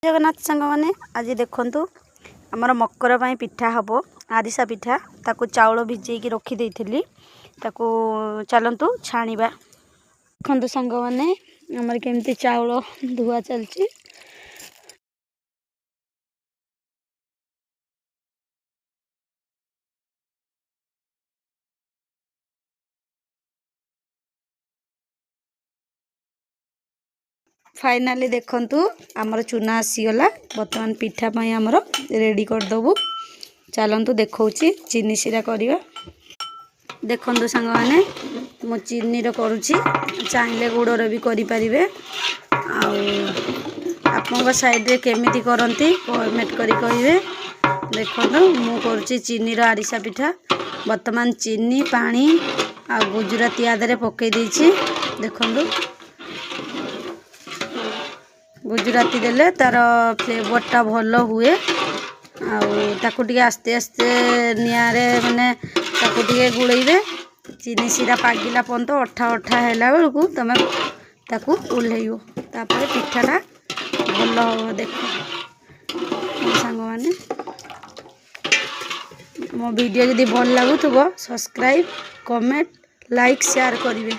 जगन्नाथ सांग मैंने आज देखु आमर मकर पिठा हम आरिसा पिठा ताकू चाउल भिजेकी रखी ताकू चलतु छाणीबा। देखु सांग मैंने आमर केमती चाउल धुआ चलती। फाइनाली देखंतु आमर चूना आसीगला। बर्तमान पिठा पाई आमर रेडी करदेबू। चलतु देखौची चीनी सिरा करवा। देखंतु सांग माने मो चीनी रो करूची, चाहिले गुड़र भी करि परिबे। आपन साइड रे केमिति करंती कमेंट करी कहिबे। देखंतु मु करूची चीनी रो आरिसा पिठा। वर्तमान चीनी पानी आ गुजराती आदरे पकई देछि। देखंतु गुजराती देले तार फ्लेवरटा भल हुए। ताकू टिके आस्ते आस्ते निआरे माने ताकू टिके गुड़ेइबे। चीनी सिरा पागिला पंत अठा अठा हैला बेलकू तमे ताकू उल्हेइबो। तापर पिठाटा भल हो। देखो सांग माने मो वीडियो जदि भल लागुथबो सब्सक्राइब कमेंट लाइक शेयर करिवे।